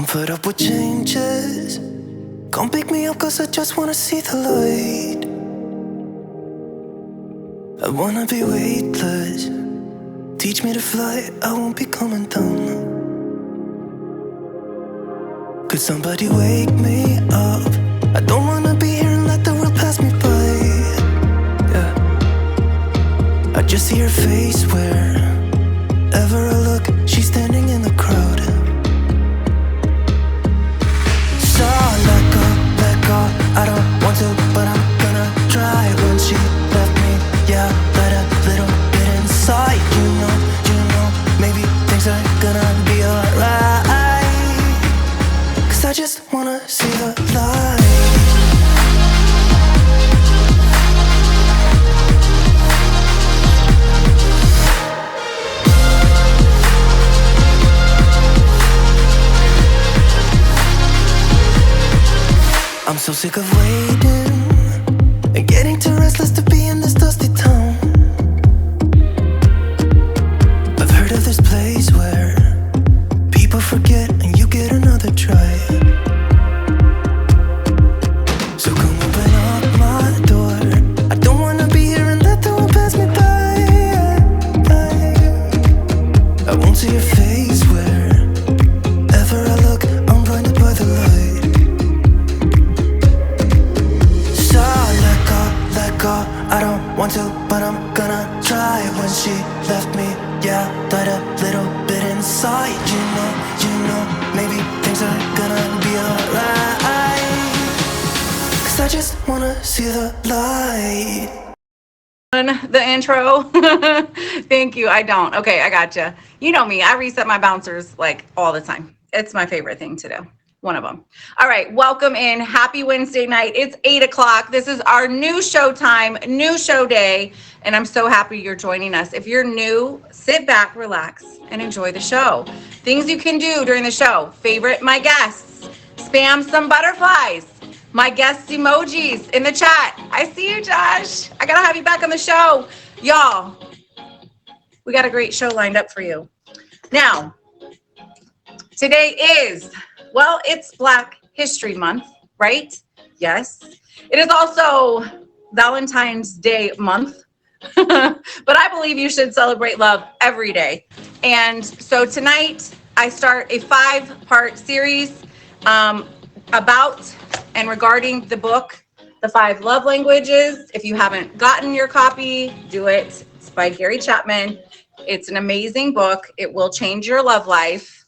I'm fed up with changes. Come pick me up cause I just wanna see the light. I wanna be weightless. Teach me to fly, I won't be coming down. Could somebody wake me up? I don't wanna be here and let the world pass me by. Yeah. I just see her face wherever I look. She's standing in the crowd. So let go, I don't want to, but I'm gonna try. When she left me, yeah, let a little bit inside. You know, maybe things are gonna be alright. Cause I just wanna see the light. I'm so sick of waiting and getting too restless to be in this dusty town. I've heard of this place where people forget and you get another try. So come open up my door. I don't wanna be here and let the world pass me by. I won't see your face wherever I look. I'm blinded by the light. I don't want to, but I'm gonna try. When she left me, yeah, died a little bit inside. You know, maybe things are gonna be alright. Cause I just wanna see the light. The intro. Thank you. I don't. Okay, I gotcha. You know me. I reset my bouncers like all the time. It's my favorite thing to do. One of them. All right, welcome in. Happy Wednesday night. It's 8 o'clock. This is our new show time, new show day, and I'm so happy you're joining us. If you're new, sit back, relax, and enjoy the show. Things you can do during the show. Favorite my guests. Spam some butterflies. My guests' emojis in the chat. I see you, Josh. I gotta have you back on the show. Y'all, we got a great show lined up for you. Now, today is... well, it's Black History Month, right? Yes. It is also Valentine's Day month, but I believe you should celebrate love every day. And so tonight I start a 5-part series about and regarding the book, The 5 Love Languages. If you haven't gotten your copy, do it. It's by Gary Chapman. It's an amazing book. It will change your love life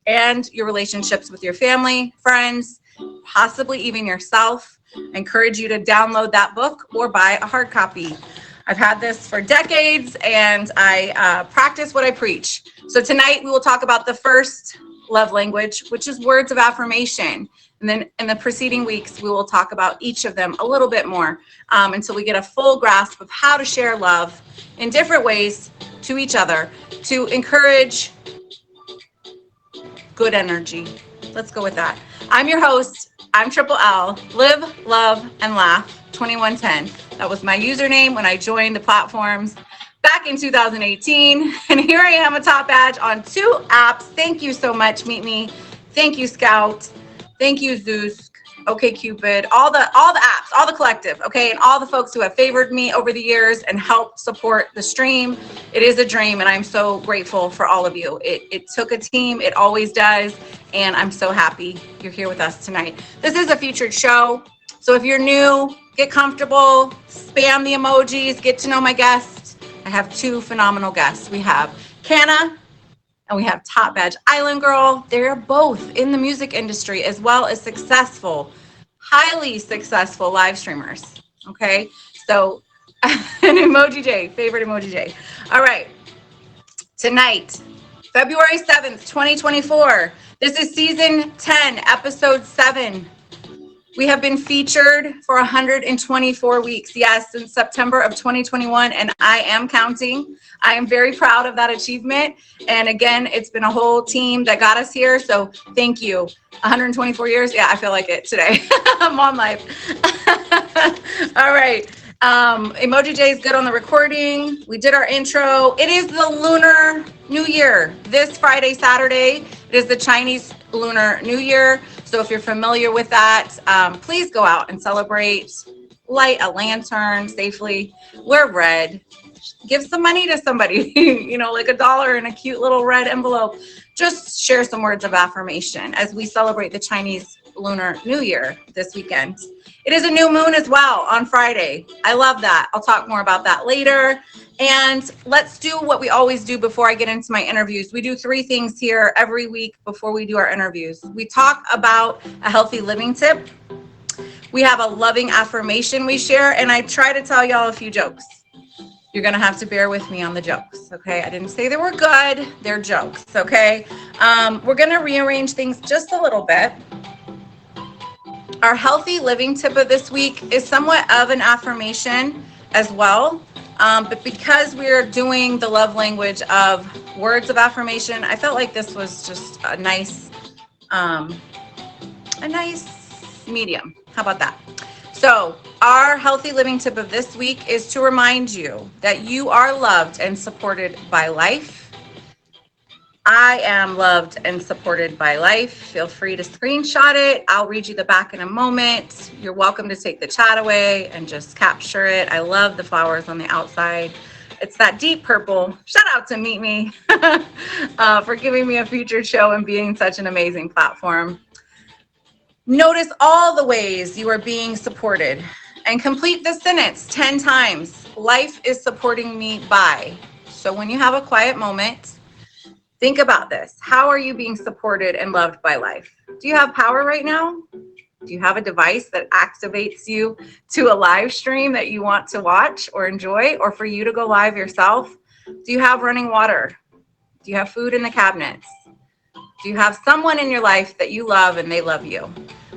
and your relationships with your family, friends, possibly even yourself. I encourage you to download that book or buy a hard copy. I've had this for decades and I practice what I preach. So tonight we will talk about the first love language, which is words of affirmation. And then in the preceding weeks, we will talk about each of them a little bit more until we get a full grasp of how to share love in different ways to each other to encourage good energy. Let's go with that. I'm your host. I'm Triple L. Live, love, and laugh 2110. That was my username when I joined the platforms back in 2018. And here I am, a top badge on 2 apps. Thank you so much, Meet Me. Thank you, Scout. Thank you, Zeus. OkCupid, all the apps, all the collective, okay, and all the folks who have favored me over the years and helped support the stream. It is a dream, and I'm so grateful for all of you. It took a team, it always does, and I'm so happy you're here with us tonight. This is a featured show, so if you're new, get comfortable, spam the emojis, get to know my guests. I have 2 phenomenal guests. We have Canna, and we have Top Badge Island Girl. They're both in the music industry as well as successful, highly successful live streamers. Okay, so an Emoji J, favorite Emoji J. All right, tonight, February 7th, 2024. This is season 10, episode 7. We have been featured for 124 weeks. Yes, since September of 2021, and I am counting. I am very proud of that achievement. And again, it's been a whole team that got us here. So thank you. 124 years. Yeah, I feel like it today. I'm on life. All right. Emoji J is good on the recording. We did our intro. It is the Lunar New Year. This Friday, Saturday, it is the Chinese Lunar New Year. So if you're familiar with that, please go out and celebrate. Light a lantern safely. Wear red. Give some money to somebody, like $1 in a cute little red envelope. Just share some words of affirmation as we celebrate the Chinese Lunar New Year this weekend. It is a new moon as well on Friday. I love that. I'll talk more about that later. And let's do what we always do before I get into my interviews. We do 3 things here every week before we do our interviews. We talk about a healthy living tip. We have a loving affirmation we share, and I try to tell y'all a few jokes. You're going to have to bear with me on the jokes, okay? I didn't say they were good. They're jokes, okay? We're going to rearrange things just a little bit. Our healthy living tip of this week is somewhat of an affirmation as well. But because we're doing the love language of words of affirmation, I felt like this was just a nice medium. How about that? So our healthy living tip of this week is to remind you that you are loved and supported by life. I am loved and supported by life. Feel free to screenshot it. I'll read you the back in a moment. You're welcome to take the chat away and just capture it. I love the flowers on the outside. It's that deep purple. Shout out to Meet Me for giving me a featured show and being such an amazing platform. Notice all the ways you are being supported and complete the sentence 10 times. Life is supporting me by. So when you have a quiet moment, think about this. How are you being supported and loved by life? Do you have power right now? Do you have a device that activates you to a live stream that you want to watch or enjoy, or for you to go live yourself? Do you have running water? Do you have food in the cabinets? Do you have someone in your life that you love and they love you?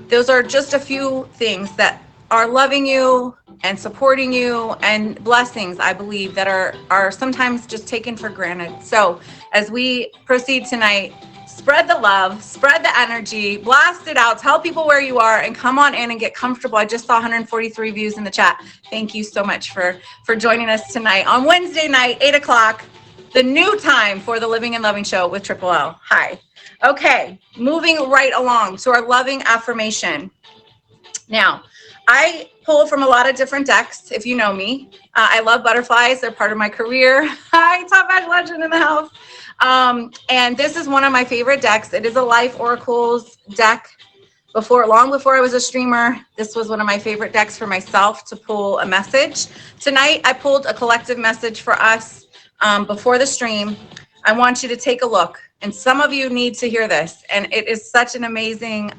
Those are just a few things that are loving you and supporting you, and blessings, I believe, that are sometimes just taken for granted. So as we proceed tonight, spread the love, spread the energy, blast it out, tell people where you are, and come on in and get comfortable. I just saw 143 views in the chat. Thank you so much for joining us tonight on Wednesday night, 8 o'clock, the new time for the Living and Loving Show with Triple L. Hi. Okay, moving right along to our loving affirmation. Now, I pull from a lot of different decks, if you know me. I love butterflies. They're part of my career. Hi, Top Match Legend in the house. And this is one of my favorite decks. It is a Life Oracles deck. Long before I was a streamer, this was one of my favorite decks for myself to pull a message. Tonight, I pulled a collective message for us before the stream. I want you to take a look. And some of you need to hear this. And it is such an amazing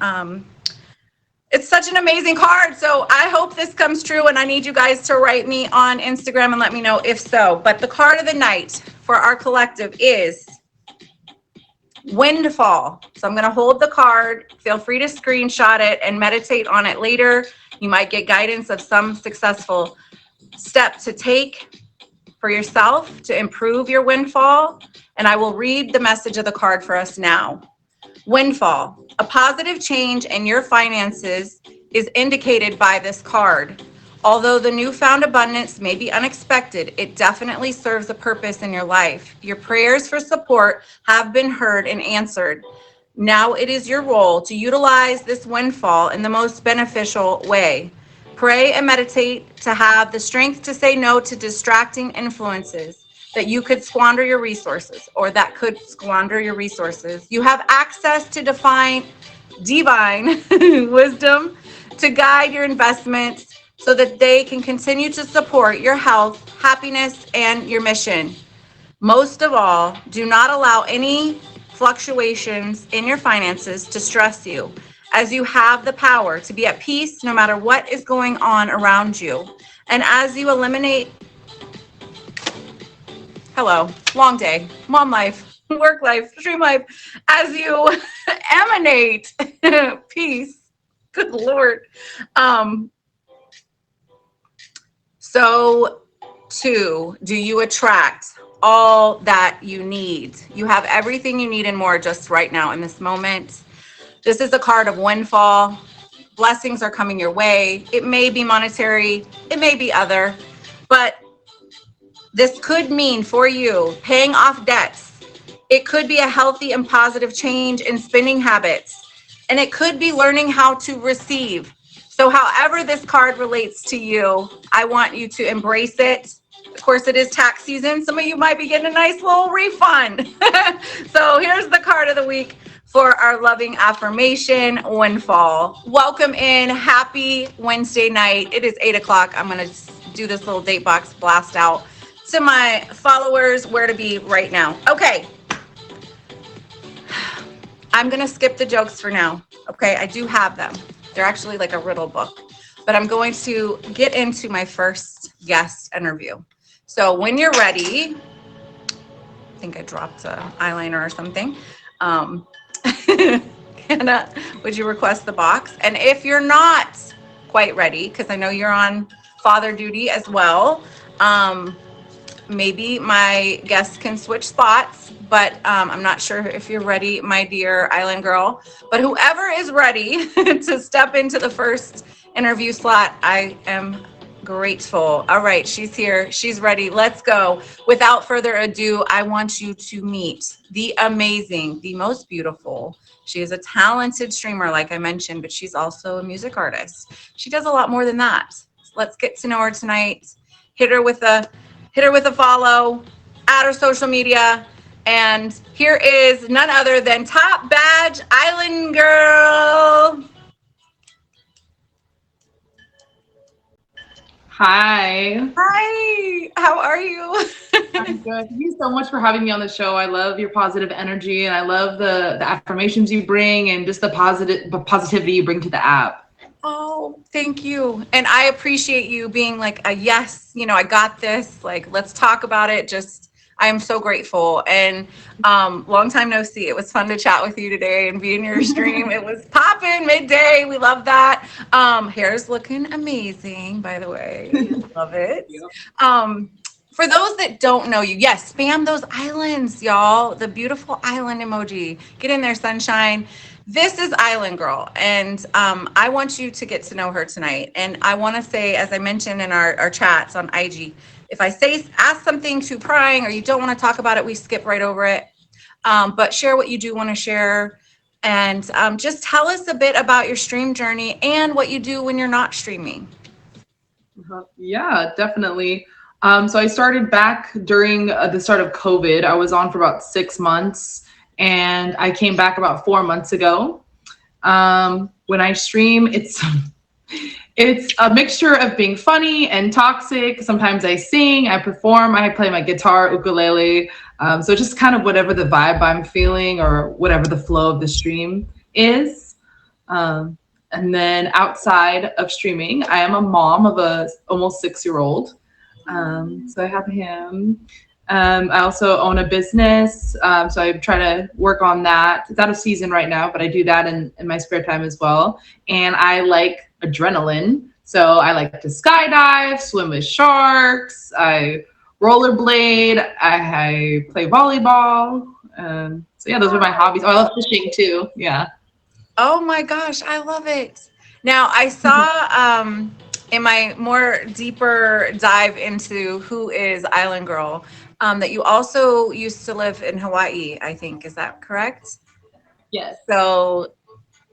it's such an amazing card. So I hope this comes true, and I need you guys to write me on Instagram and let me know if so. But the card of the night for our collective is Windfall. So I'm going to hold the card. Feel free to screenshot it and meditate on it later. You might get guidance of some successful step to take for yourself to improve your windfall. And I will read the message of the card for us now. Windfall. A positive change in your finances is indicated by this card. Although the newfound abundance may be unexpected, it definitely serves a purpose in your life. Your prayers for support have been heard and answered. Now it is your role to utilize this windfall in the most beneficial way. Pray and meditate to have the strength to say no to distracting influences that you could squander your resources, or that could squander your resources. You have access to divine wisdom to guide your investments so that they can continue to support your health, happiness, and your mission. Most of all, do not allow any fluctuations in your finances to stress you, as you have the power to be at peace no matter what is going on around you. And as you eliminate long day, mom life, work life, stream life, as you emanate peace, good Lord. So too, do you attract all that you need? You have everything you need and more just right now in this moment. This is a card of windfall. Blessings are coming your way. It may be monetary, it may be other, but this could mean for you paying off debts It could be a healthy and positive change in spending habits. And it could be learning how to receive. So, however, this card relates to you, I want you to embrace it. Of course, it is tax season. Some of you might be getting a nice little refund. So, here's the card of the week for our loving affirmation windfall. Welcome in. Happy Wednesday night. It is 8 o'clock. I'm going to do this little date box blast out to my followers where to be right now. Okay. I'm going to skip the jokes for now. Okay. I do have them. They're actually like a riddle book, but I'm going to get into my first guest interview. So when you're ready, I think I dropped an eyeliner or something. Hannah, would you request the box? And if you're not quite ready, because I know you're on father duty as well, maybe my guests can switch spots, but I'm not sure if you're ready, my dear Island Girl. But whoever is ready to step into the first interview slot, I am grateful. All right, she's here. She's ready. Let's go. Without further ado, I want you to meet the amazing, the most beautiful. She is a talented streamer, like I mentioned, but she's also a music artist. She does a lot more than that. Let's get to know her tonight. Hit her with a follow, add her social media, and here is none other than Top Badge Island Girl. Hi. Hi, how are you? I'm good. Thank you so much for having me on the show. I love your positive energy, and I love the affirmations you bring and just the positivity you bring to the app. Oh, thank you. And I appreciate you being like a yes, I got this. Like, let's talk about it. I am so grateful. And long time no see. It was fun to chat with you today and be in your stream. It was popping midday. We love that. Hair's looking amazing, by the way. Love it. For those that don't know you, yes, spam those islands, y'all. The beautiful island emoji. Get in there, sunshine. This is Island Girl, and I want you to get to know her tonight. And I want to say, as I mentioned in our chats on IG, if I ask something too prying or you don't want to talk about it, we skip right over it. But share what you do want to share, and just tell us a bit about your stream journey and what you do when you're not streaming. Yeah, definitely. So I started back during the start of COVID. I was on for about 6 months. And I came back about 4 months ago. When I stream, it's a mixture of being funny and toxic. Sometimes I sing, I perform, I play my guitar, ukulele. So just kind of whatever the vibe I'm feeling or whatever the flow of the stream is. And then outside of streaming, I am a mom of a almost 6-year-old. So I have him. I also own a business, so I try to work on that. It's out of season right now, but I do that in my spare time as well. And I like adrenaline, so I like to skydive, swim with sharks, I rollerblade, I play volleyball. So yeah, those are my hobbies. Oh, I love fishing too. Yeah. Oh my gosh, I love it. Now I saw in my more deeper dive into who is Island Girl, that you also used to live in Hawaii, I think. Is that correct? Yes. So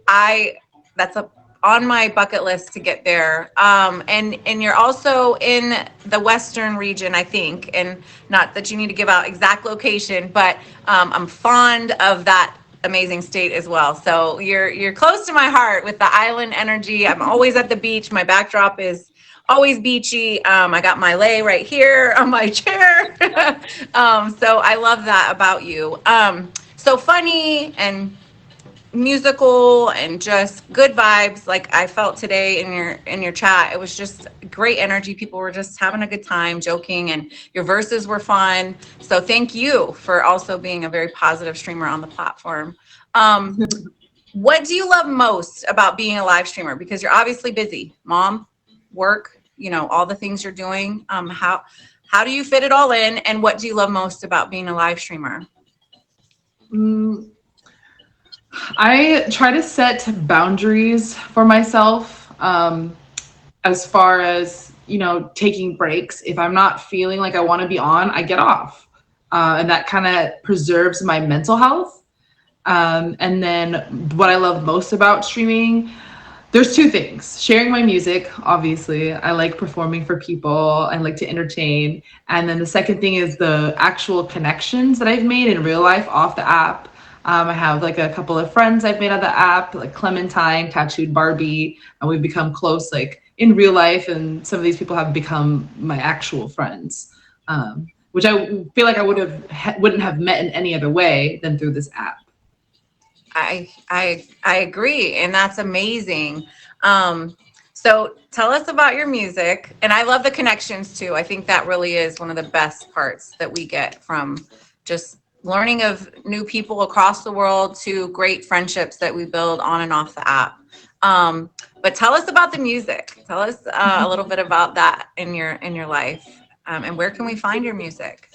that's on my bucket list to get there. And you're also in the Western region, I think, and not that you need to give out exact location, but I'm fond of that amazing state as well. So you're close to my heart with the island energy. I'm always at the beach. My backdrop is always beachy. I got my lei right here on my chair. So I love that about you. So funny and musical and just good vibes, like I felt today in your chat. It was just great energy. People were just having a good time, joking, and your verses were fun. So thank you for also being a very positive streamer on the platform. What do you love most about being a live streamer? Because you're obviously busy, mom, work, all the things you're doing. How do you fit it all in, and what do you love most about being a live streamer? I try to set boundaries for myself, as far as, taking breaks. If I'm not feeling like I want to be on, I get off. and that kind of preserves my mental health. And then what I love most about streaming, there's two things. Sharing my music, obviously. I like performing for people. I like to entertain. And then the second thing is the actual connections that I've made in real life off the app. I have like a couple of friends I've made on the app, like Clementine, Tattooed Barbie, and we've become close like in real life. And some of these people have become my actual friends, which I feel like I wouldn't have met in any other way than through this app. I agree, and that's amazing. So tell us about your music, and I love the connections too. I think that really is one of the best parts that we get from just learning of new people across the world to great friendships that we build on and off the app. But tell us about the music. Tell us a little bit about that in your life, and where can we find your music?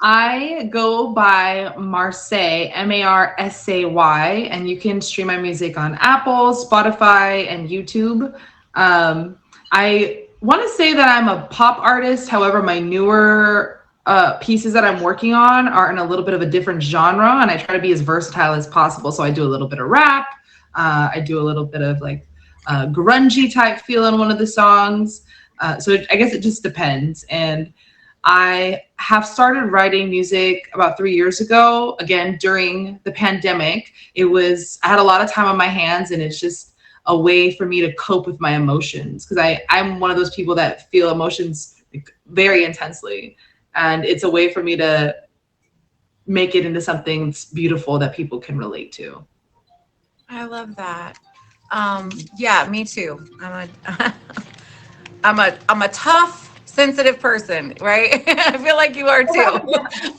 I go by Marsay, Marsay, and you can stream my music on Apple, Spotify, and YouTube. I want to say that I'm a pop artist. However, my newer pieces that I'm working on are in a little bit of a different genre, and I try to be as versatile as possible. So I do a little bit of rap. I do a little bit of like grungy type feel in one of the songs. So I guess it just depends. And I have started writing music about 3 years ago, again, during the pandemic. I had a lot of time on my hands, and it's just a way for me to cope with my emotions, because I'm one of those people that feel emotions very intensely. And it's a way for me to make it into something beautiful that people can relate to. I love that. Yeah, me too. I'm a tough, sensitive person, right? I feel like you are too.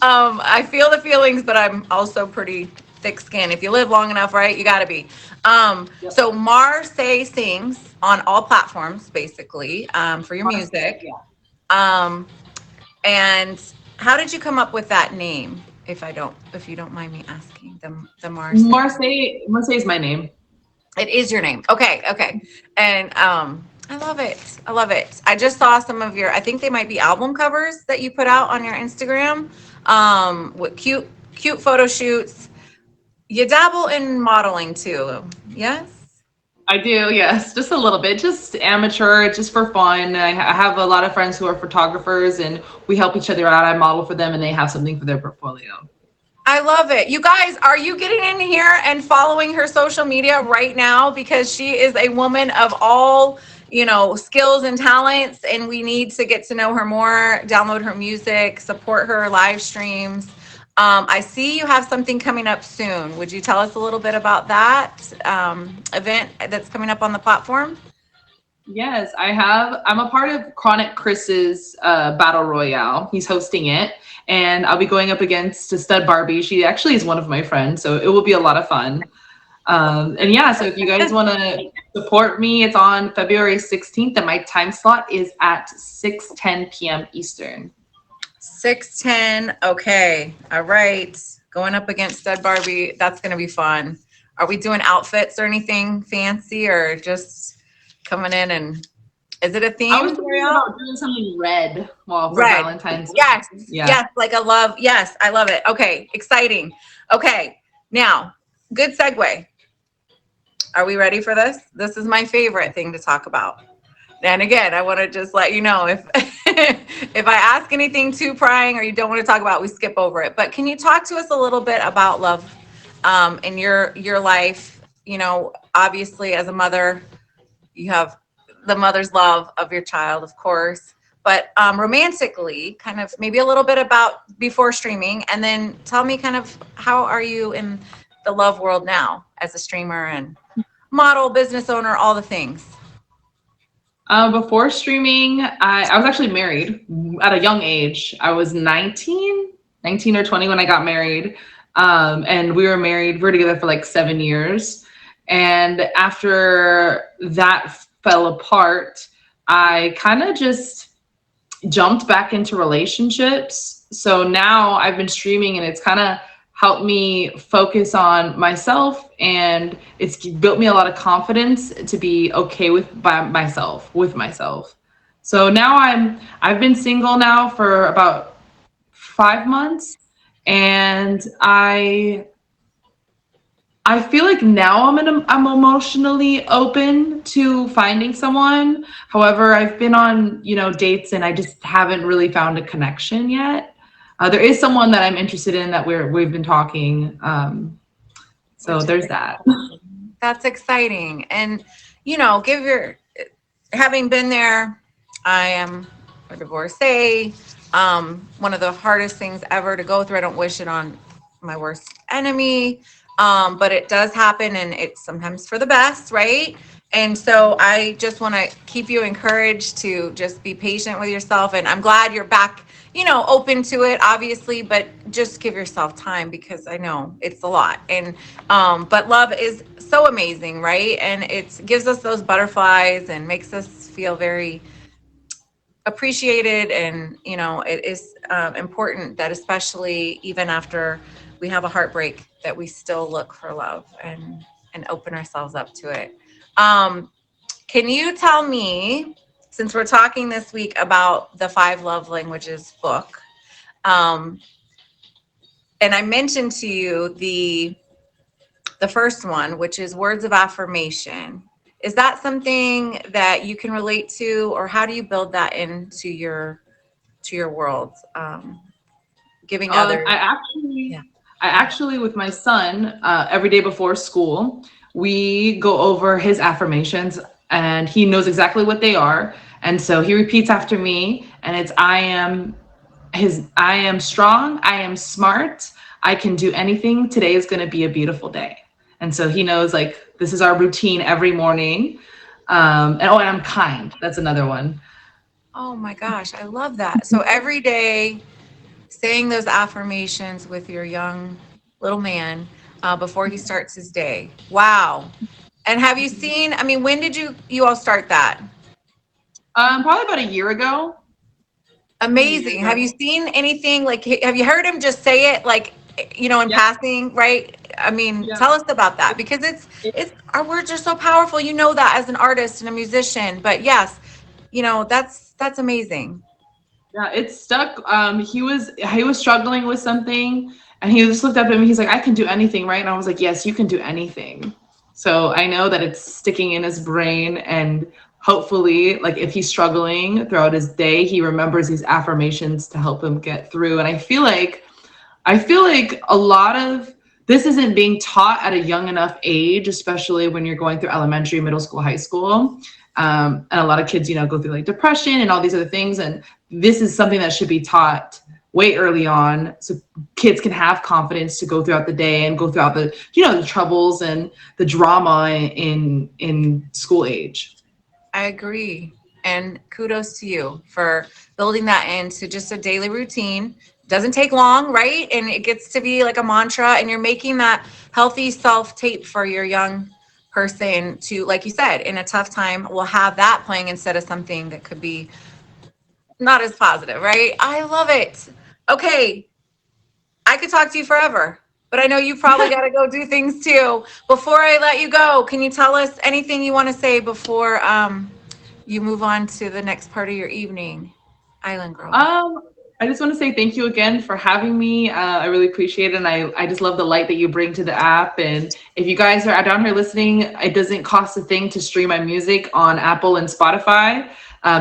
I feel the feelings, but I'm also pretty thick skinned. If you live long enough, right? You got to be. Yep. So Marsay sings on all platforms, basically, for your music. Yeah. And how did you come up with that name? If you don't mind me asking, the Marsay. Marsay is my name. It is your name. Okay. And I love it. I just saw some of I think they might be album covers that you put out on your Instagram, with cute photo shoots. You dabble in modeling too, yes? I do, yes, just a little bit, just amateur, just for fun. I have a lot of friends who are photographers, and we help each other out. I model for them, and they have something for their portfolio. I love it. You guys, are you getting in here and following her social media right now? Because she is a woman of all, skills and talents, and we need to get to know her more, download her music, support her live streams. I see you have something coming up soon. Would you tell us a little bit about that event that's coming up on the platform? Yes, I have. I'm a part of Chronic Chris's Battle Royale. He's hosting it, and I'll be going up against Stud Barbie. She actually is one of my friends, so it will be a lot of fun. And yeah, so if you guys want to support me, it's on February 16th, and my time slot is at 6:10 p.m. Eastern. 6:10. Okay. All right. Going up against Stud Barbie. That's going to be fun. Are we doing outfits or anything fancy, or just coming in and is it a theme? I was thinking about doing something red for Valentine's Day. Yes. Yeah. Yes. Yes. I love it. Okay. Exciting. Okay. Now, good segue. Are we ready for this? This is my favorite thing to talk about. And again, I want to just let you know if if I ask anything too prying or you don't want to talk about, we skip over it. But can you talk to us a little bit about love in your life? Obviously as a mother, you have the mother's love of your child, of course. But romantically, kind of maybe a little bit about before streaming, and then tell me kind of how are you in the love world now as a streamer and model, business owner, all the things. Before streaming, I was actually married at a young age. I was 19 or 20 when I got married. And we were together for like 7 years. And after that fell apart, I kind of just jumped back into relationships. So now I've been streaming, and it's kind of helped me focus on myself, and it's built me a lot of confidence to be okay with myself. So now I've been single now for about 5 months, and I feel like now I'm emotionally open to finding someone. However, I've been on, dates, and I just haven't really found a connection yet. There is someone that I'm interested in that we've been talking. So there's that. That's exciting. And, having been there, I am a divorcee. One of the hardest things ever to go through. I don't wish it on my worst enemy. But it does happen, and it's sometimes for the best, right? And so I just want to keep you encouraged to just be patient with yourself. And I'm glad you're back, open to it, obviously, but just give yourself time, because I know it's a lot. And, but love is so amazing, right? And it gives us those butterflies and makes us feel very appreciated. And, it is important that, especially even after we have a heartbreak, that we still look for love and open ourselves up to it. Can you tell me, since we're talking this week about the 5 Love Languages book, and I mentioned to you the first one, which is words of affirmation. Is that something that you can relate to, or how do you build that into your world? Giving others. I actually, with my son, every day before school, we go over his affirmations, and he knows exactly what they are. And so he repeats after me, and it's I am strong, I am smart, I can do anything. Today is going to be a beautiful day. And so he knows, like, this is our routine every morning. And I'm kind. That's another one. Oh my gosh, I love that. So every day, saying those affirmations with your young little man before he starts his day. Wow. And have you seen, when did you all start that? Probably about a year ago. Amazing. Have you seen anything, like, have you heard him just say it, like, in passing, right? Tell us about that, because it's our words are so powerful. You know that as an artist and a musician, but yes, that's amazing. Yeah, it stuck. He was struggling with something, and he just looked up at me. He's like, I can do anything, right? And I was like, yes, you can do anything. So I know that it's sticking in his brain, and hopefully, like, if he's struggling throughout his day, he remembers these affirmations to help him get through. And I feel like a lot of this isn't being taught at a young enough age, especially when you're going through elementary, middle school, high school. And a lot of kids, go through like depression and all these other things. And this is something that should be taught way early on, so kids can have confidence to go throughout the day and go throughout the, the troubles and the drama in school age. I agree. And kudos to you for building that into just a daily routine. Doesn't take long, right? And it gets to be like a mantra, and you're making that healthy self-tape for your young person to, like you said, in a tough time, will have that playing instead of something that could be not as positive, right? I love it. Okay. I could talk to you forever, but I know you probably got to go do things too. Before I let you go, can you tell us anything you want to say before you move on to the next part of your evening, Island Girl? I just want to say thank you again for having me. I really appreciate it. And I just love the light that you bring to the app. And if you guys are down here listening, it doesn't cost a thing to stream my music on Apple and Spotify.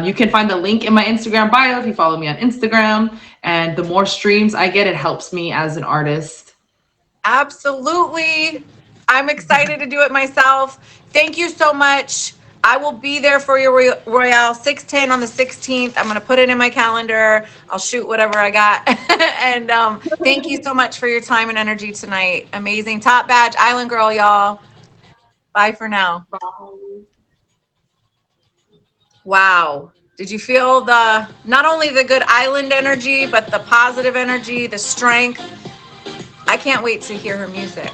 You can find the link in my Instagram bio if you follow me on Instagram. And the more streams I get, it helps me as an artist. Absolutely. I'm excited to do it myself. Thank you so much. I will be there for your Royale 610 on the 16th. I'm going to put it in my calendar. I'll shoot whatever I got. And thank you so much for your time and energy tonight. Amazing. Top badge, Island Girl, y'all. Bye for now. Bye. Wow. Did you feel not only the good island energy, but the positive energy, the strength? I can't wait to hear her music.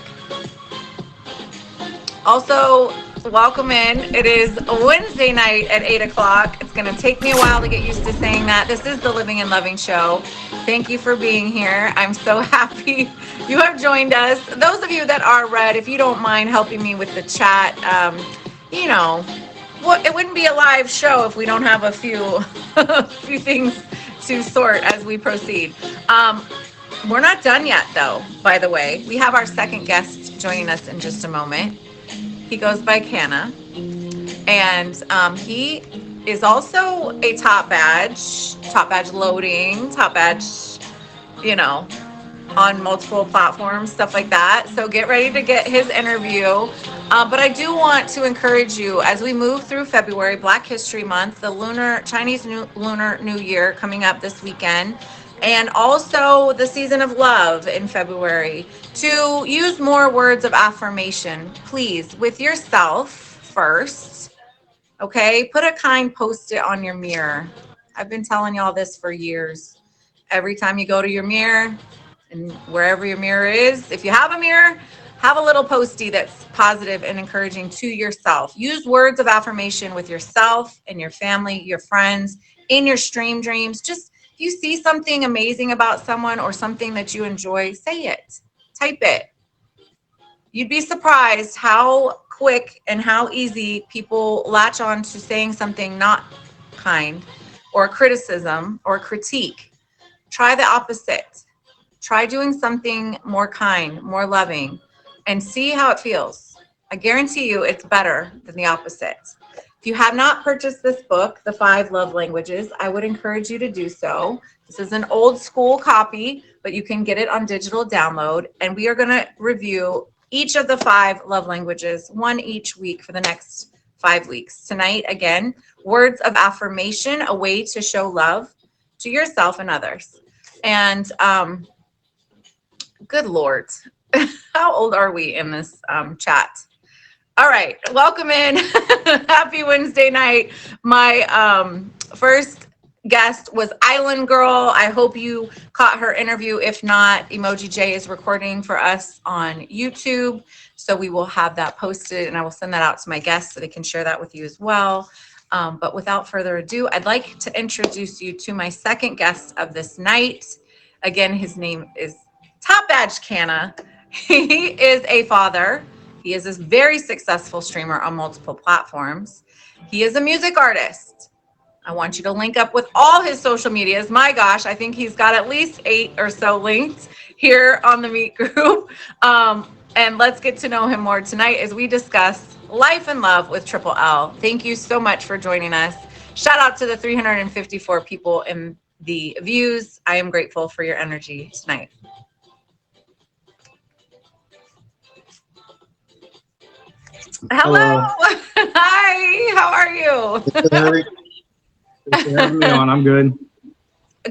Also, welcome in. It is a Wednesday night at 8 o'clock. It's going to take me a while to get used to saying that. This is the Living and Loving Show. Thank you for being here. I'm so happy you have joined us. Those of you that are red, if you don't mind helping me with the chat, it wouldn't be a live show if we don't have a few things to sort as we proceed. We're not done yet, though, by the way. We have our second guest joining us in just a moment. He goes by Canna, and he is also a top badge loading, top badge, you know, on multiple platforms, stuff like that. So get ready to get his interview. But I do want to encourage you as we move through February, Black History Month, the Chinese Lunar New Year coming up this weekend, and also the season of love in February, to use more words of affirmation, please, with yourself first. Okay, put a kind post-it on your mirror. I've been telling y'all this for years. Every time you go to your mirror, and wherever your mirror is, if you have a mirror, have a little postie that's positive and encouraging to yourself. Use words of affirmation with yourself and your family, your friends, in your stream dreams. Just if you see something amazing about someone or something that you enjoy, say it, type it. You'd be surprised how quick and how easy people latch on to saying something not kind or criticism or critique. Try the opposite. Try doing something more kind, more loving, and see how it feels. I guarantee you it's better than the opposite. If you have not purchased this book, The 5 Love Languages, I would encourage you to do so. This is an old school copy, but you can get it on digital download. And we are going to review each of the 5 love languages, one each week for the next 5 weeks. Tonight, again, words of affirmation, a way to show love to yourself and others. And good Lord, how old are we in this chat? All right, welcome in. Happy Wednesday night. My first guest was Island Girl. I hope you caught her interview. If not, Emoji J is recording for us on YouTube. So we will have that posted, and I will send that out to my guests so they can share that with you as well. But without further ado, I'd like to introduce you to my second guest of this night. Again, his name is Top Badge Canna. He is a father. He is a very successful streamer on multiple platforms. He is a music artist. I want you to link up with all his social medias. My gosh, I think he's got at least 8 or so linked here on the Meet group. And let's get to know him more tonight as we discuss life and love with Triple L. Thank you so much for joining us. Shout out to the 354 people in the views. I am grateful for your energy tonight. Hello. Hi. How are you? Thanks for having me on. I'm good.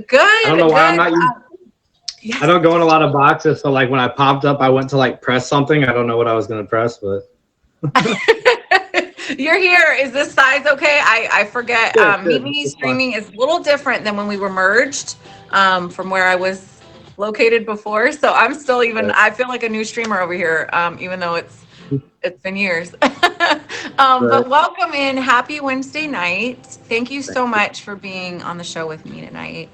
Good. I don't know why I'm not. Yes. I don't go in a lot of boxes, so like when I popped up, I went to like press something. I don't know what I was gonna press, but You're here. Is this size okay? I forget. Yeah, Meet Me streaming is a little different than when we were merged from where I was located before. So I'm still I feel like a new streamer over here, even though it's been years. But welcome in. Happy Wednesday night. Thank you so much for being on the show with me tonight.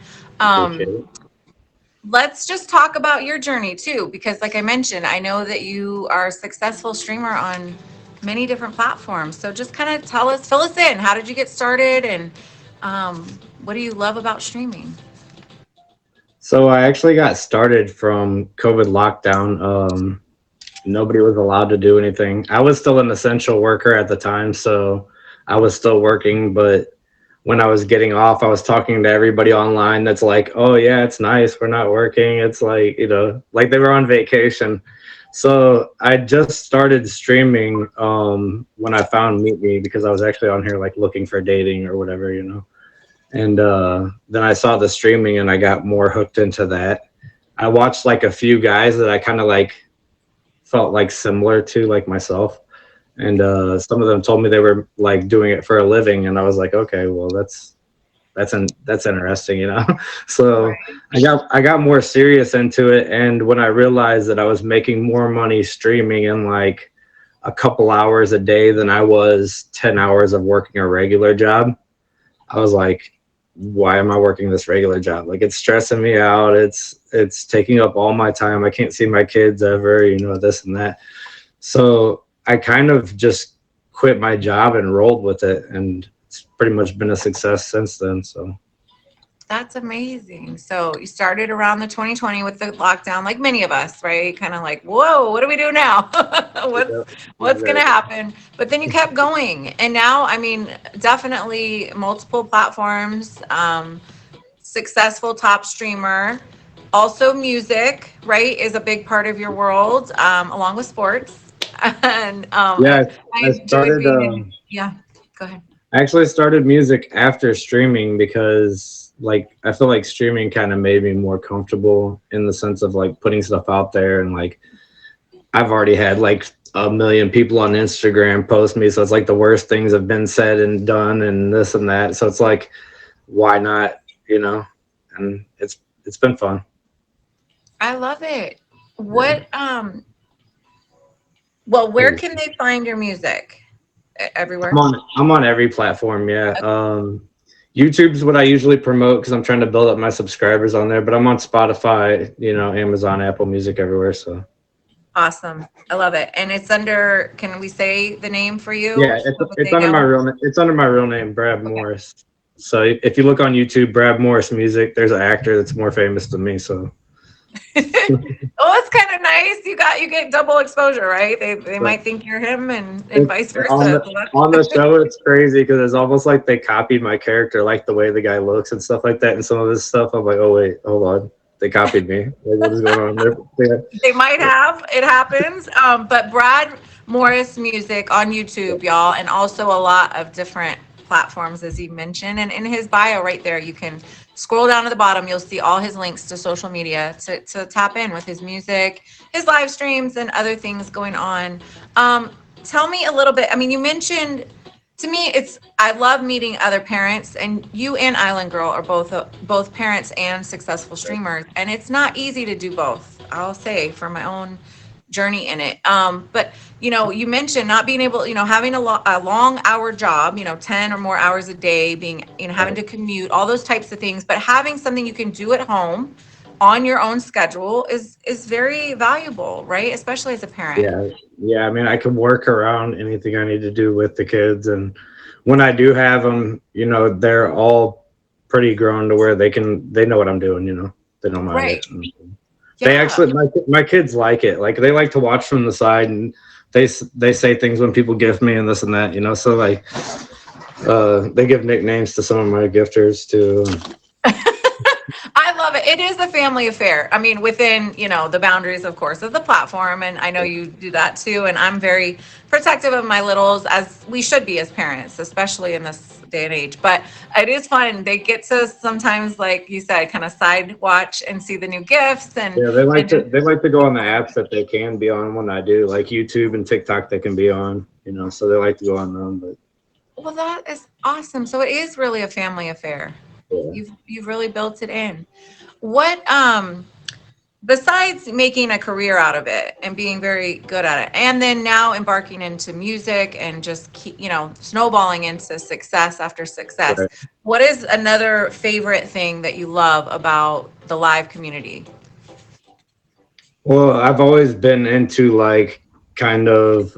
Let's just talk about your journey too, because like I mentioned, I know that you are a successful streamer on many different platforms. So just kind of fill us in. How did you get started, and what do you love about streaming? So I actually got started from COVID lockdown. Nobody was allowed to do anything. I was still an essential worker at the time, so I was still working, but when I was getting off, I was talking to everybody online that's like, oh yeah, it's nice, we're not working. It's like, you know, like they were on vacation. So I just started streaming when I found Meet Me, because I was actually on here like looking for dating or whatever, you know. And then I saw the streaming and I got more hooked into that. I watched like a few guys that I kind of like felt like similar to like myself. And some of them told me they were like doing it for a living, and I was like, okay, well that's interesting, you know. So I got more serious into it, and when I realized that I was making more money streaming in like a couple hours a day than I was 10 hours of working a regular job, I was like, why am I working this regular job? Like, it's stressing me out. It's taking up all my time. I can't see my kids ever, you know, this and that. So I kind of just quit my job and rolled with it, and it's pretty much been a success since then. So That's amazing. So you started around the 2020 with the lockdown, like many of us, right? Kind of like, whoa, what do we do now? what's Yeah, what's gonna exactly. happen? But then you kept going, and now, I mean, definitely multiple platforms, successful top streamer, also music, right, is a big part of your world, along with sports. And Yeah, I I enjoy started. being in. Yeah, go ahead. I actually started music after streaming because, like, I feel like streaming kind of made me more comfortable in the sense of like putting stuff out there, and like I've already had like a million people on Instagram post me, so it's like the worst things have been said and done, and this and that. So it's like, why not? You know, and it's been fun. I love it. Yeah. What well, where can they find your music? Everywhere. I'm on every platform. Yeah. YouTube's what I usually promote because I'm trying to build up my subscribers on there. But I'm on Spotify, Amazon, Apple Music, everywhere. So Awesome. I love it. And it's under, can we say the name for you yeah, so that it's they under my know? real it's under my real name, Brad Okay. Morris. So if you look on YouTube, Brad Morris Music, there's an actor that's more famous than me. So Oh, it's kind of nice. You get double exposure, right? They but might think you're him and it, vice on versa. the on the show, it's crazy because it's almost like they copied my character, like the way the guy looks and stuff like that. And some of this stuff, I'm like, oh wait, hold on, they copied me. Like, what is going on there? They might have. It happens. But Brad Morris Music on YouTube, y'all, and also a lot of different platforms, as he mentioned. And in his bio right there, you can scroll down to the bottom. You'll see all his links to social media to tap in with his music, his live streams, and other things going on. Tell me a little bit. I mean, you mentioned, to me, I love meeting other parents, and you and Island Girl are both parents and successful streamers, and it's not easy to do both. I'll say, for my own journey in it. But you mentioned not being able, having a long hour job, 10 or more hours a day, being, having to commute, all those types of things, but having something you can do at home on your own schedule is very valuable, right? Especially as a parent. Yeah. I mean, I can work around anything I need to do with the kids, and when I do have them, they're all pretty grown to where they know what I'm doing. They don't mind Right. it. And they Yeah. actually, my kids like it. Like they like to watch from the side, and they say things when people gift me and this and that. So like, they give nicknames to some of my gifters too. I love it. It is a family affair. I mean, within, the boundaries, of course, of the platform. And I know you do that too. And I'm very protective of my littles, as we should be as parents, especially in this day and age. But it is fun. They get to sometimes, like you said, kind of side watch and see the new gifts Yeah, they like and just, to go on the apps that they can be on when I do, like YouTube and TikTok they can be on, so they like to go on them. But well, that is awesome. So it is really a family affair. yeah. You've really built it in. What besides making a career out of it and being very good at it, and then now embarking into music and just keep, snowballing into success after success, Right. what is another favorite thing that you love about the live community? Well, I've always been into like kind of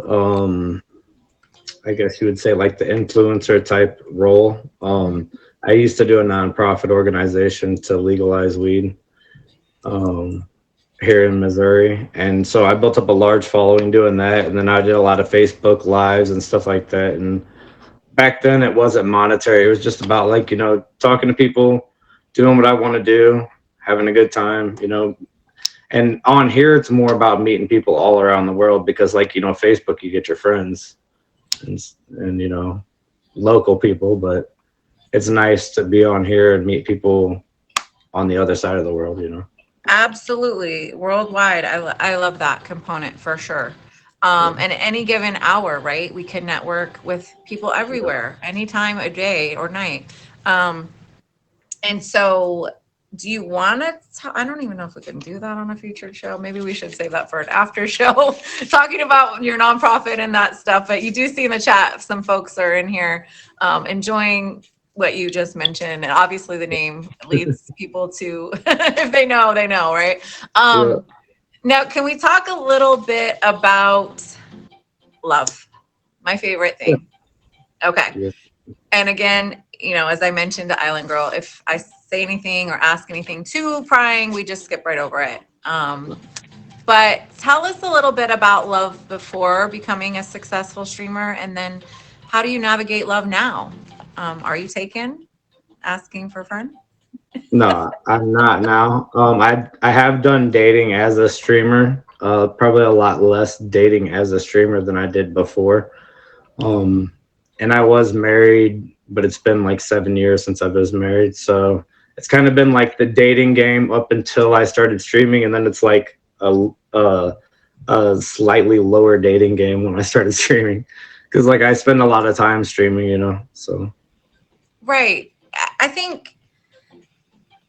I guess you would say like the influencer type role. I used to do a nonprofit organization to legalize weed here in Missouri. And so I built up a large following doing that. And then I did a lot of Facebook lives and stuff like that. And back then it wasn't monetary. It was just about like, talking to people, doing what I want to do, having a good time, And on here, it's more about meeting people all around the world because like, Facebook, you get your friends and local people, but it's nice to be on here and meet people on the other side of the world. Absolutely. Worldwide. I love that component for sure. And any given hour, right? We can network with people everywhere, anytime a day or night. And so do you want to, I don't even know if we can do that on a featured show. Maybe we should save that for an after show, talking about your nonprofit and that stuff. But you do see in the chat, some folks are in here enjoying what you just mentioned. And obviously the name leads people to, if they know, right? Now, can we talk a little bit about love? My favorite thing. Okay. Yeah. And again, as I mentioned to Island Girl, if I say anything or ask anything too prying, we just skip right over it. But tell us a little bit about love before becoming a successful streamer, and then how do you navigate love now? Are you taken? Asking for a friend? No, I'm not now. I have done dating as a streamer. Probably a lot less dating as a streamer than I did before. And I was married, but it's been like 7 years since I was married. So it's kind of been like the dating game up until I started streaming, and then it's like a slightly lower dating game when I started streaming, because like I spend a lot of time streaming, so. Right. I think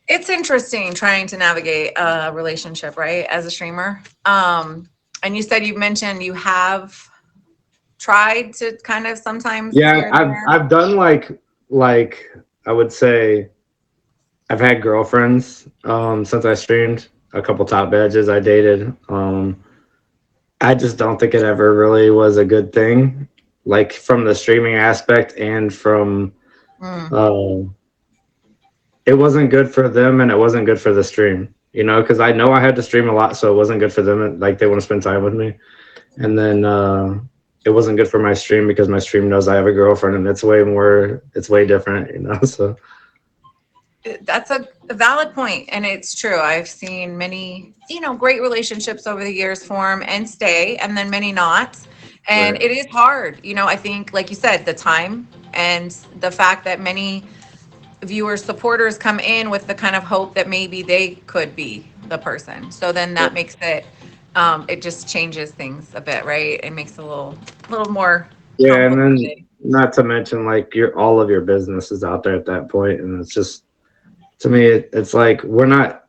it's interesting trying to navigate a relationship, right, as a streamer. And you said you mentioned you have tried to kind of sometimes. Yeah, I've done like I would say I've had girlfriends since I streamed, a couple top badges I dated. I just don't think it ever really was a good thing, like from the streaming aspect and from it wasn't good for them and it wasn't good for the stream, because I know I had to stream a lot, so it wasn't good for them. Like they want to spend time with me, and then it wasn't good for my stream because my stream knows I have a girlfriend, and it's way different, so. That's a valid point, and it's true. I've seen many, great relationships over the years form and stay, and then many not. And Right. It is hard. I think, like you said, the time and the fact that many viewers, supporters come in with the kind of hope that maybe they could be the person. So then that makes it, it just changes things a bit, right? It makes it a little more. Yeah, and then complicated. not to mention like all of your business is out there at that point, and it's just, to me, it's like we're not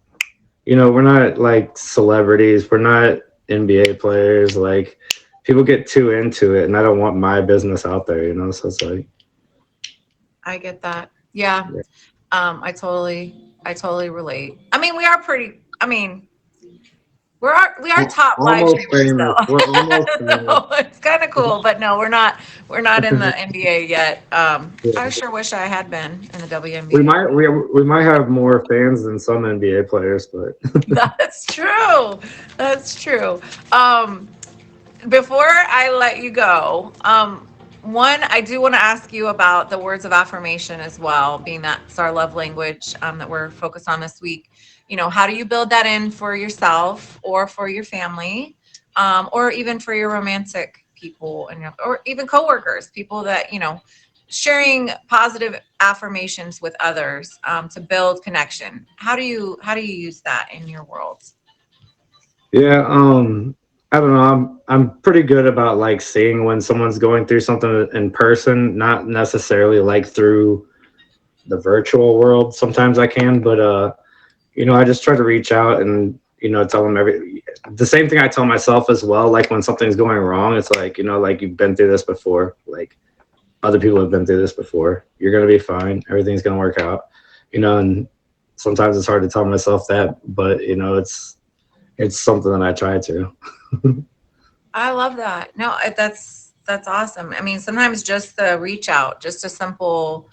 like celebrities, we're not NBA players. Like people get too into it, and I don't want my business out there, so it's like. I get that. Yeah. Yeah. I totally relate. I mean, we are we are top live Almost streamers famous. though. We're almost famous. So it's kind of cool, but no, we're not in the NBA yet. I sure wish I had been in the WNBA. We might have more fans than some NBA players, but. That's true. That's true. Before I let you go, one, I do want to ask you about the words of affirmation as well, being that's our love language that we're focused on this week. How do you build that in for yourself or for your family, or even for your romantic people, or even coworkers, people that, sharing positive affirmations with others to build connection. How do you use that in your world? Yeah, I don't know. I'm pretty good about like seeing when someone's going through something in person, not necessarily like through the virtual world. Sometimes I can, but I just try to reach out and tell them the same thing I tell myself as well. Like when something's going wrong, it's like like you've been through this before. Like other people have been through this before. You're gonna be fine. Everything's gonna work out. And sometimes it's hard to tell myself that, but it's something that I try to. I love that. No, that's awesome. I mean, sometimes just the reach out, just a simple,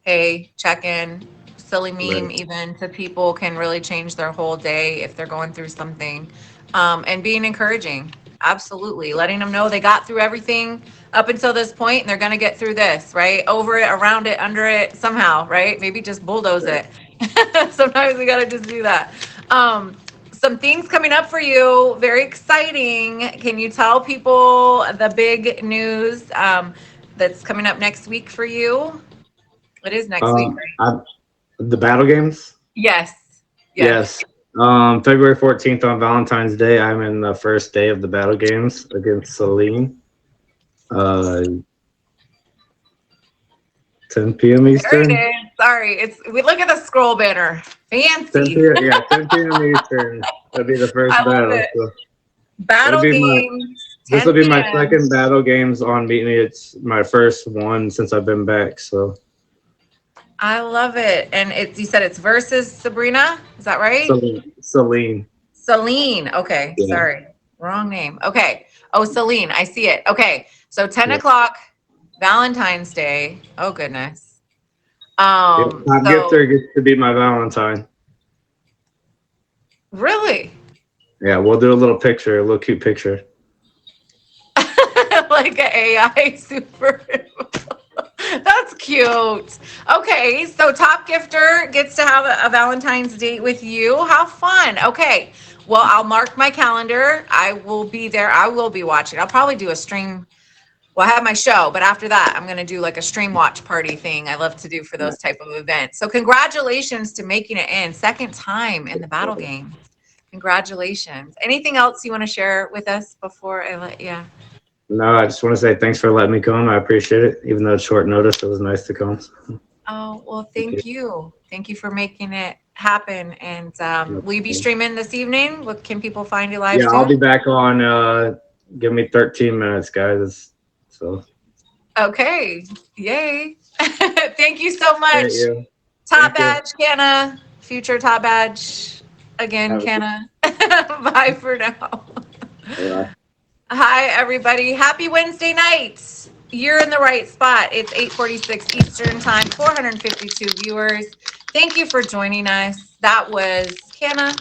hey, check in, silly meme, Right. even to people can really change their whole day if they're going through something. And being encouraging, absolutely, letting them know they got through everything up until this point, and they're gonna get through this, right? Over it, around it, under it, somehow, right? Maybe just bulldoze it. Sometimes we gotta just do that. Some things coming up for you, very exciting. Can you tell people the big news that's coming up next week for you? It is next week, right? The battle games? Yes. Yes. February 14th on Valentine's Day, I'm in the first day of the battle games against Celine. 10 p.m. Eastern. There it is. Sorry, we look at the scroll banner. 10 Fancy. p.m. Yeah, 10 p.m. Eastern. That'll be the first I love battle. it. So Battle It'll be my- games. this will be my 10 second battle games on Meet Me. It's my first one since I've been back. So I love it. And you said it's versus Sabrina. Is that right? Celine. Celine. Okay. Yeah. Sorry. Wrong name. Okay. Oh, Celine. I see it. Okay. So 10 Yeah. o'clock, Valentine's Day. Oh, goodness. Top gifter gets to be my Valentine. Really? Yeah, we'll do a little cute picture. Like an AI super. That's cute. Okay, so top gifter gets to have a Valentine's date with you. How fun. Okay, well, I'll mark my calendar. I will be there. I will be watching. I'll probably do a stream. Well, I have my show, but after that, I'm going to do like a stream watch party thing I love to do for those type of events. So congratulations to making it in. Second time in the battle game. Congratulations. Anything else you want to share with us before I let you? No, I just want to say thanks for letting me come. I appreciate it. Even though it's short notice, it was nice to come. Oh, well, thank you. Thank you for making it happen. And will you be streaming this evening? What can people find you live? Yeah, I'll be back on. Give me 13 minutes, guys. So. Okay. Yay. Thank you so much. Yeah. Top badge, Canna. Future top badge. Again, Canna. Bye for now. Yeah. Hi, everybody. Happy Wednesday night. You're in the right spot. It's 8:46 Eastern time, 452 viewers. Thank you for joining us. That was Canna.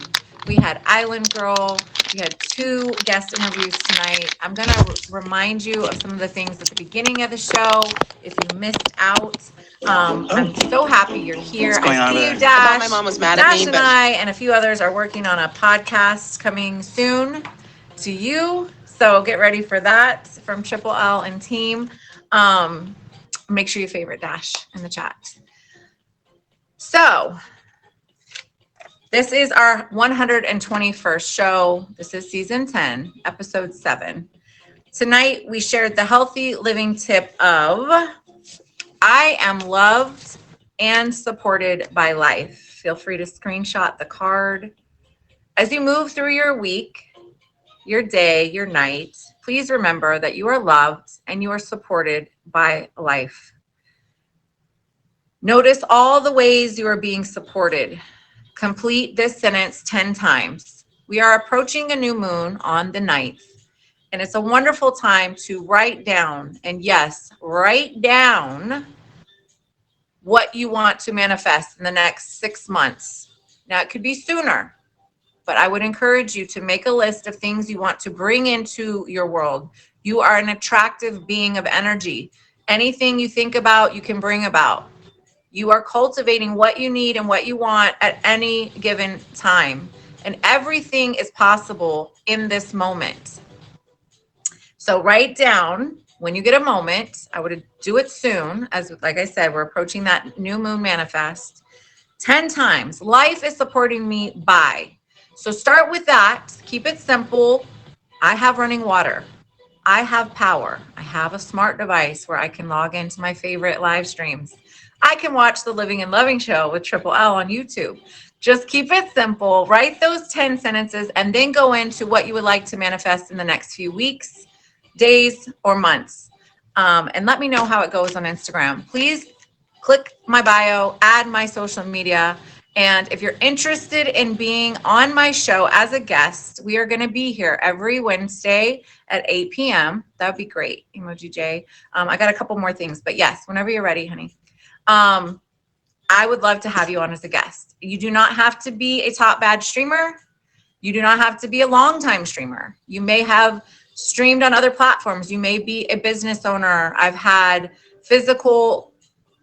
We had Island Girl. We had 2 guest interviews tonight. I'm going to remind you of some of the things at the beginning of the show. If you missed out, I'm so happy you're here. I see you, Dash. My mom was mad Dash at me, and but I and a few others are working on a podcast coming soon to you. So get ready for that from Triple L and team. Make sure you favorite Dash in the chat. So this is our 121st show. This is season 10, episode 7. Tonight we shared the healthy living tip of I am loved and supported by life. Feel free to screenshot the card. As you move through your week, your day, your night, please remember that you are loved and you are supported by life. Notice all the ways you are being supported. Complete this sentence 10 times. We are approaching a new moon on the 9th, and it's a wonderful time to write down, and yes, write down what you want to manifest in the next 6 months. Now, it could be sooner, but I would encourage you to make a list of things you want to bring into your world. You are an attractive being of energy. Anything you think about, you can bring about. You are cultivating what you need and what you want at any given time. And everything is possible in this moment. So write down when you get a moment. I would do it soon. As like I said, we're approaching that new moon manifest. 10 times. Life is supporting me by. So start with that. Keep it simple. I have running water. I have power. I have a smart device where I can log into my favorite live streams. I can watch the Living and Loving Show with Triple L on YouTube. Just keep it simple. Write those 10 sentences and then go into what you would like to manifest in the next few weeks, days, or months. And let me know how it goes on Instagram. Please click my bio, add my social media. And if you're interested in being on my show as a guest, we are going to be here every Wednesday at 8 p.m. That would be great, Emoji J. I got a couple more things, but yes, whenever you're ready, honey. I would love to have you on as a guest. You do not have to be a top badge streamer. You do not have to be a longtime streamer. You may have streamed on other platforms. You may be a business owner. I've had physical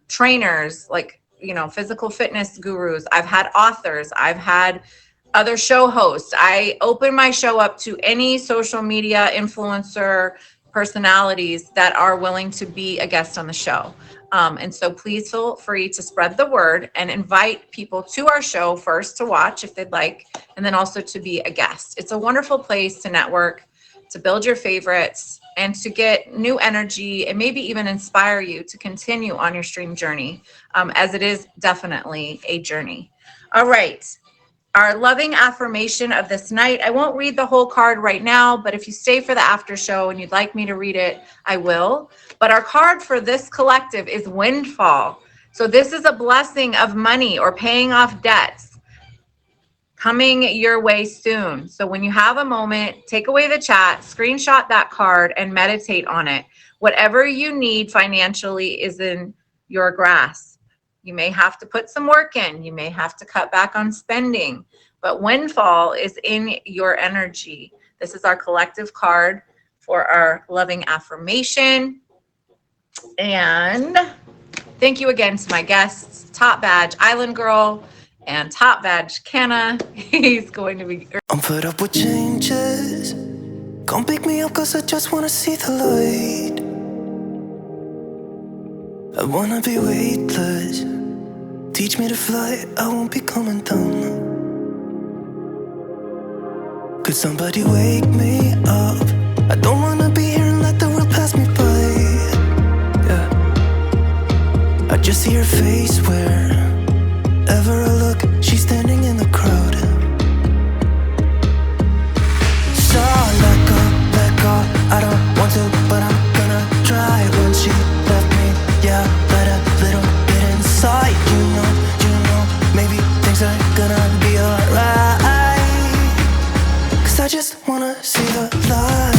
trainers, like, physical fitness gurus. I've had authors. I've had other show hosts. I open my show up to any social media influencer personalities that are willing to be a guest on the show. And so please feel free to spread the word and invite people to our show first to watch if they'd like, and then also to be a guest. It's a wonderful place to network, to build your favorites, and to get new energy and maybe even inspire you to continue on your stream journey, as it is definitely a journey. All right. Our loving affirmation of this night. I won't read the whole card right now, but if you stay for the after show and you'd like me to read it, I will. But our card for this collective is windfall. So this is a blessing of money or paying off debts coming your way soon. So when you have a moment, take away the chat, screenshot that card, and meditate on it. Whatever you need financially is in your grasp. You may have to put some work in. You may have to cut back on spending. But windfall is in your energy. This is our collective card for our loving affirmation. And thank you again to my guests, Top Badge Island Girl and Top Badge Kenna. He's going to be... I'm fed up with changes. Come pick me up cause I just wanna see the light. I wanna be weightless. Teach me to fly, I won't be coming down. Could somebody wake me up? I don't wanna be here and let the world pass me by. Yeah. I just see her face wherever I look. She's standing in the crowd. So let go, I don't want to, but I'm gonna try. When she left me, yeah, let a little bit inside. You know, maybe things are gonna be alright. Cause I just wanna see the light.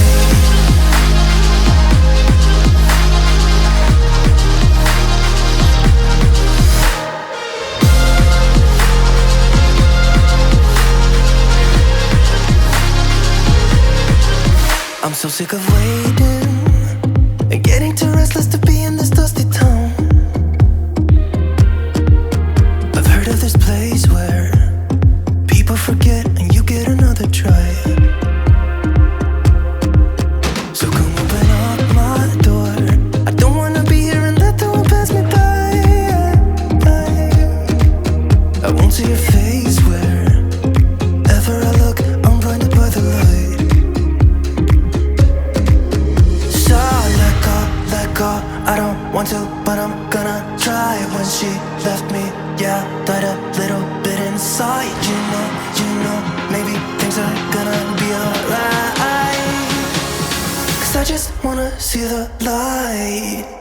I'm so sick of waiting and getting too restless to be in this dusty town. I've heard of this place where people forget and you get another try. So come open up my door. I don't wanna be here and let the world pass me by. I won't see your face wherever I look. I'm blinded by the light. I don't want to, but I'm gonna try. When she left me, yeah, died a little bit inside. You know, maybe things are gonna be alright. Cause I just wanna see the light.